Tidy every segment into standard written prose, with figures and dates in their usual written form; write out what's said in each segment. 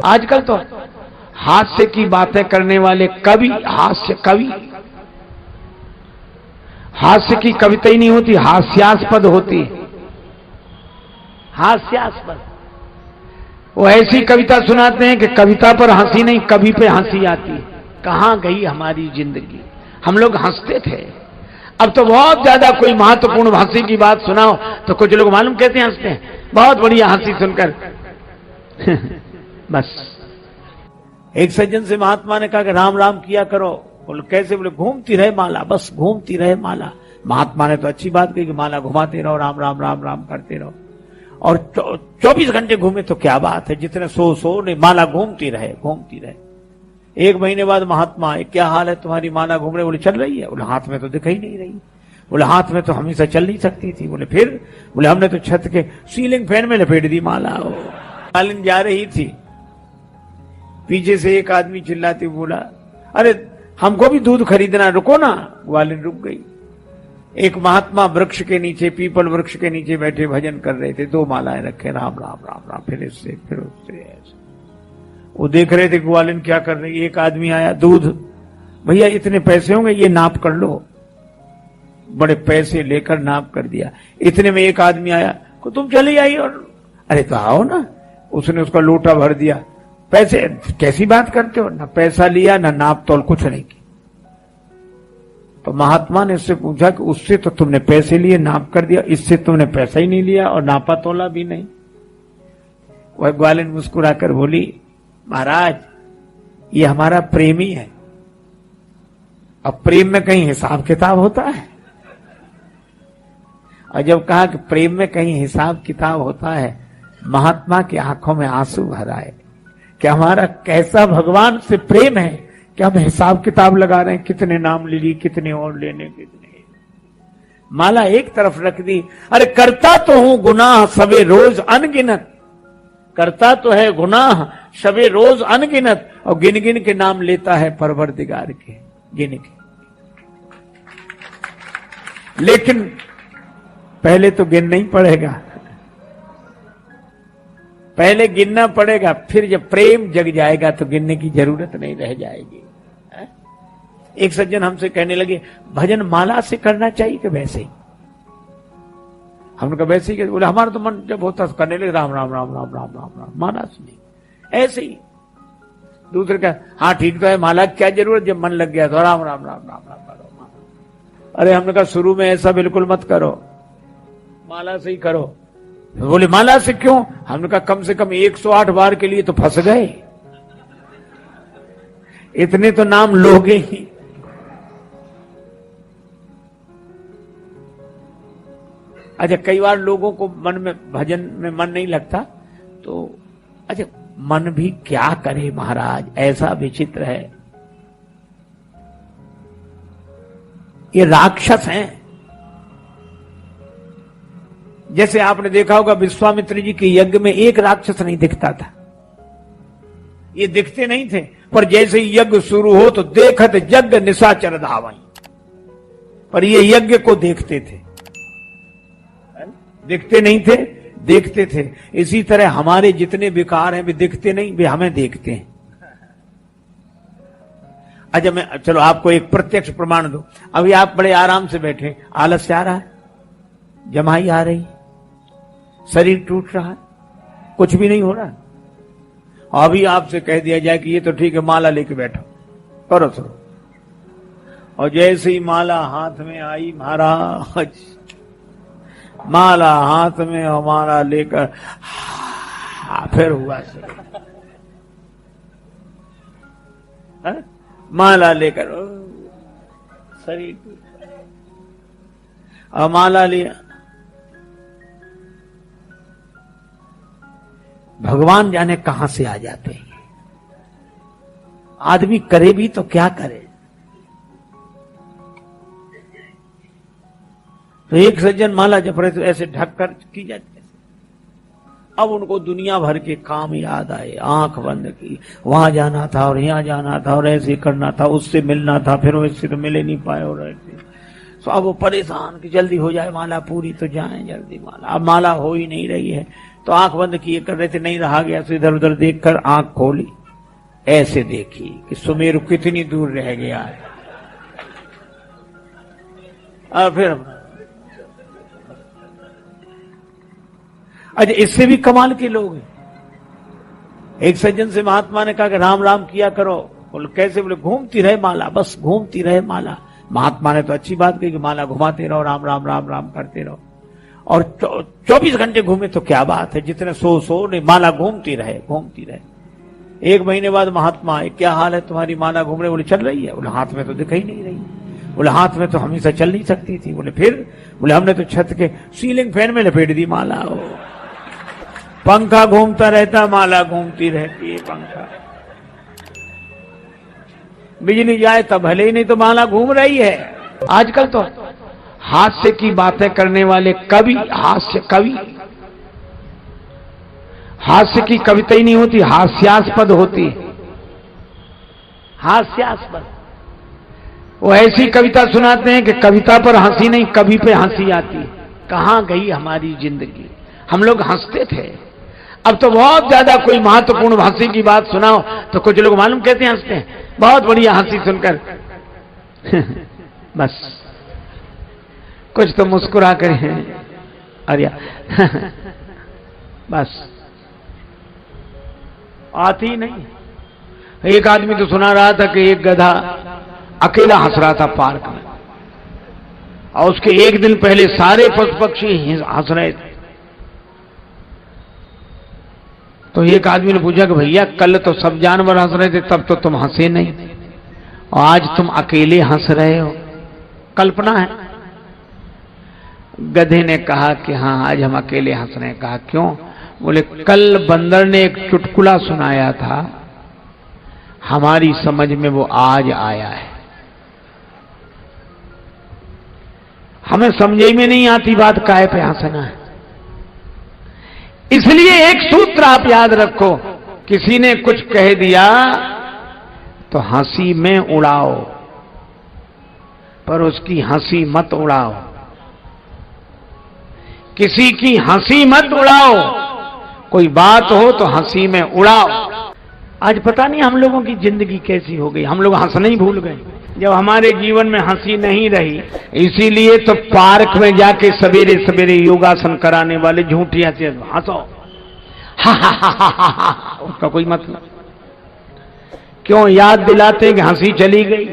आजकल तो हास्य की बातें करने वाले कवि, हास्य कवि, हास्य की कविता ही नहीं होती, हास्यास्पद होती है, हास्यास्पद। वो ऐसी कविता सुनाते हैं कि कविता पर हंसी नहीं, कवि पे हंसी आती है। कहां गई हमारी जिंदगी, हम लोग हंसते थे, अब तो बहुत ज्यादा कोई महत्वपूर्ण हंसी की बात सुनाओ तो कुछ लोग मालूम कहते हैं हंसते हैं, बहुत बढ़िया हंसी सुनकर बस। एक सज्जन से महात्मा ने कहा कि राम राम किया करो। बोले कैसे? बोले घूमती रहे माला, बस घूमती रहे माला। महात्मा ने तो अच्छी बात कही कि माला घुमाते रहो, राम राम राम राम करते रहो, और 24 घंटे घूमे तो क्या बात है, जितने सो नहीं, माला घूमती रहे, घूमती रहे। एक महीने बाद महात्मा, क्या हाल है तुम्हारी, माला घूम रहे? बोले चल रही है। बोले हाथ में तो दिखाई नहीं रही। बोले हाथ में तो हमेशा चल नहीं सकती थी। बोले फिर? बोले हमने तो छत के सीलिंग फैन में लपेट दी माला। मालिन जा रही थी, पीछे से एक आदमी चिल्लाते बोला, अरे हमको भी दूध खरीदना, रुको ना। ग्वालिन रुक गई। एक महात्मा वृक्ष के नीचे, पीपल वृक्ष के नीचे बैठे भजन कर रहे थे, 2 मालाएं रखे, राम राम राम राम, फिर इससे फिर उससे, ऐसे वो देख रहे थे ग्वालिन क्या कर रही। एक आदमी आया, दूध भैया इतने पैसे होंगे, ये नाप कर लो। बड़े पैसे लेकर नाप कर दिया। इतने में एक आदमी आया, को तुम चली आई, और अरे तो आओ ना। उसने उसका लोटा भर दिया। पैसे? कैसी बात करते हो, ना पैसा लिया ना नाप तोल, कुछ नहीं की। तो महात्मा ने उससे पूछा कि उससे तो तुमने पैसे लिए, नाप कर दिया, इससे तुमने पैसा ही नहीं लिया और नापा तोला भी नहीं। वह ग्वालिन मुस्कुराकर बोली, महाराज ये हमारा प्रेमी है, अब प्रेम में कहीं हिसाब किताब होता है? और जब कहा कि प्रेम में कहीं हिसाब किताब होता है, महात्मा की आंखों में आंसू भर आए कि हमारा कैसा भगवान से प्रेम है कि हम हिसाब किताब लगा रहे हैं, कितने नाम ले लिए, कितने और लेने, कितने। माला एक तरफ रख दी। अरे करता तो हूं गुनाह सबे रोज अनगिनत, करता तो है गुनाह सबे रोज अनगिनत, और गिन गिन के नाम लेता है परवरदिगार के, गिन के। लेकिन पहले तो गिनना ही पड़ेगा, पहले गिनना पड़ेगा, फिर जब प्रेम जग जाएगा तो गिनने की जरूरत नहीं रह जाएगी। एक सज्जन हमसे कहने लगे, भजन माला से करना चाहिए कि वैसे ही? हमने कहा वैसे ही। बोले हमारा तो मन जब होता तो करने लगे राम राम राम राम राम राम राम, माला से नहीं, ऐसे ही। दूसरे का हाँ ठीक तो है, माला क्या जरूरत, जब मन लग गया तो राम राम राम राम राम करो। अरे हमने कहा शुरू में ऐसा बिल्कुल मत करो, माला से ही करो। बोले माला से क्यों? हमने कहा कम से कम 108 बार के लिए तो फंस गए, इतने तो नाम लोगे ही। अच्छा कई बार लोगों को मन में, भजन में मन नहीं लगता तो अच्छा मन भी क्या करे महाराज, ऐसा विचित्र है। ये राक्षस हैं। जैसे आपने देखा होगा विश्वामित्र जी के यज्ञ में एक राक्षस नहीं दिखता था, ये दिखते नहीं थे, पर जैसे ही यज्ञ शुरू हो तो देखत यज्ञ निशाचर धावई, पर ये यज्ञ को देखते थे, दिखते नहीं थे, देखते थे। इसी तरह हमारे जितने विकार हैं वे दिखते नहीं, वे हमें देखते हैं। अच्छा मैं चलो आपको एक प्रत्यक्ष प्रमाण दो। अभी आप बड़े आराम से बैठे, आलस्य आ रहा है, जमाई आ रही, शरीर टूट रहा है, कुछ भी नहीं हो रहा। अभी आपसे कह दिया जाए कि ये तो ठीक है, माला लेके बैठो, करो सरो, और जैसे ही माला हाथ में आई, महाराज माला हाथ में हमारा लेकर फिर हुआ माला लेकर शरीर, और माला लिया। भगवान जाने कहां से आ जाते हैं। आदमी करे भी तो क्या करे। तो एक सज्जन माला जप रहे तो ऐसे ढककर की जाती है। अब उनको दुनिया भर के काम याद आए, आंख बंद की, वहां जाना था और यहां जाना था और ऐसे करना था, उससे मिलना था, फिर उससे तो मिले नहीं पाए, और ऐसे तो अब वो परेशान कि जल्दी हो जाए माला पूरी तो जाए जल्दी माला। अब माला हो ही नहीं रही है तो आंख बंद किए कर रहे थे, नहीं रहा गया तो इधर उधर देखकर आंख खोली, ऐसे देखी कि सुमेरु कितनी दूर रह गया है। और फिर अच्छा इससे भी कमाल के लोग हैं। एक सज्जन से महात्मा ने कहा कि राम राम किया करो। बोले कैसे? बोले घूमती रहे माला, बस घूमती रहे माला। महात्मा ने तो अच्छी बात कही कि माला घुमाते रहो, राम राम राम राम करते रहो। और 24 घंटे घूमे तो क्या बात है, जितने सो नहीं, माला घूमती रहे घूमती रहे। 1 महीने बाद महात्मा आए, क्या हाल है तुम्हारी, माला घूम रहे? बोले चल रही है। बोले हाथ में तो दिखाई नहीं रही। बोले हाथ में तो हमेशा चल नहीं सकती थी। बोले फिर? बोले हमने तो छत के सीलिंग फैन में लपेट दी माला। पंखा घूमता रहता, माला घूमती रहती है। पंखा बिजली जाए तब भले ही, नहीं तो माला घूम रही है। आजकल तो हास्य की बातें करने वाले कवि, हास्य की कविता ही नहीं होती, हास्यास्पद होती। हास्यास्पद वो ऐसी कविता सुनाते हैं कि कविता पर हंसी नहीं, कवि पे हंसी आती है। कहां गई हमारी जिंदगी? हम लोग हंसते थे, अब तो बहुत ज्यादा कोई महत्वपूर्ण हंसी की बात सुनाओ तो कुछ लोग मालूम कहते हैं हंसते हैं, बहुत बढ़िया हंसी सुनकर बस कुछ तो मुस्कुरा कर हैं, अरे बस आती नहीं। एक आदमी तो सुना रहा था कि एक गधा अकेला हंस रहा था पार्क में, और उसके एक दिन पहले सारे पशु पक्षी हंस रहे थे। तो एक आदमी ने पूछा कि भैया कल तो सब जानवर हंस रहे थे, तब तो तुम हंसे नहीं, और आज तुम अकेले हंस रहे हो, कल्पना है? गधे ने कहा कि हाँ आज हम अकेले हंस रहे हैं। कहा क्यों? बोले कल बंदर ने एक चुटकुला सुनाया था, हमारी समझ में वो आज आया है। हमें समझ में नहीं आती बात, काहे पे हंसना है। इसलिए एक सूत्र आप याद रखो, किसी ने कुछ कह दिया तो हंसी में उड़ाओ, पर उसकी हंसी मत उड़ाओ। किसी की हंसी मत उड़ाओ, कोई बात हो तो हंसी में उड़ाओ। आज पता नहीं हम लोगों की जिंदगी कैसी हो गई, हम लोग हंसना ही भूल गए। जब हमारे जीवन में हंसी नहीं रही, इसीलिए तो पार्क में जाके सवेरे सवेरे योगासन कराने वाले झूठी हंसी, हंसो हा, उसका कोई मतलब क्यों? याद दिलाते कि हंसी चली गई।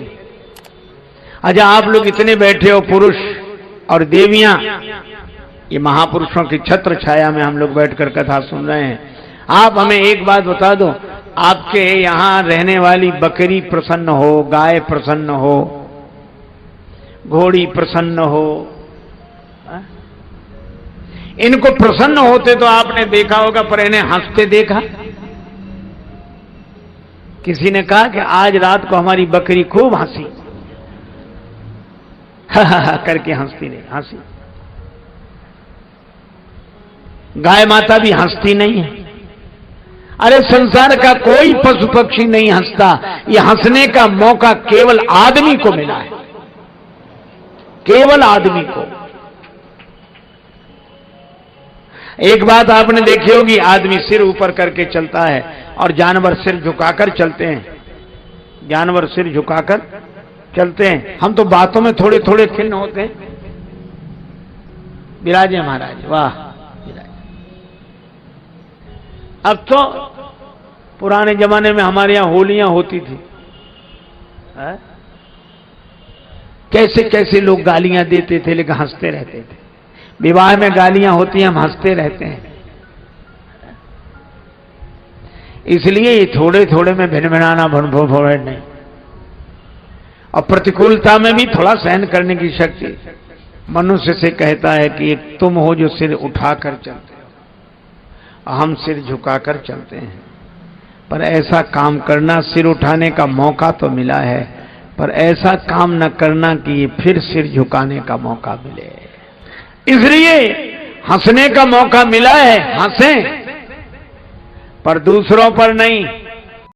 अच्छा आप लोग इतने बैठे हो, पुरुष और देवियां, ये महापुरुषों की छत्र छाया में हम लोग बैठकर कथा सुन रहे हैं। आप हमें एक बात बता दो, आपके यहां रहने वाली बकरी प्रसन्न हो, गाय प्रसन्न हो, घोड़ी प्रसन्न हो, इनको प्रसन्न होते तो आपने देखा होगा, पर इन्हें हंसते देखा? किसी ने कहा कि आज रात को हमारी बकरी खूब हंसी, हा करके हंसती नहीं, हंसी। गाय माता भी हंसती नहीं है। अरे संसार का कोई पशु पक्षी नहीं हंसता, ये हंसने का मौका केवल आदमी को मिला है, केवल आदमी को। एक बात आपने देखी होगी, आदमी सिर ऊपर करके चलता है और जानवर सिर झुकाकर चलते हैं, जानवर सिर झुकाकर चलते हैं। हम तो बातों में थोड़े थोड़े खिन्न होते हैं। विराजे महाराज, वाह। अब तो पुराने जमाने में हमारे यहां होलियां होती थी, कैसे कैसे लोग गालियां देते थे लेकिन हंसते रहते थे। विवाह में गालियां होती हैं, हम हंसते रहते हैं। इसलिए ये थोड़े थोड़े में भिनभिनाना भोड़े नहीं, और प्रतिकूलता में भी थोड़ा सहन करने की शक्ति मनुष्य से कहता है कि एक तुम हो जो सिर उठाकर चलते हो, हम सिर झुकाकर चलते हैं। पर ऐसा काम करना, सिर उठाने का मौका तो मिला है, पर ऐसा काम न करना कि फिर सिर झुकाने का मौका मिले। इसलिए हंसने का मौका मिला है, हंसें, पर दूसरों पर नहीं।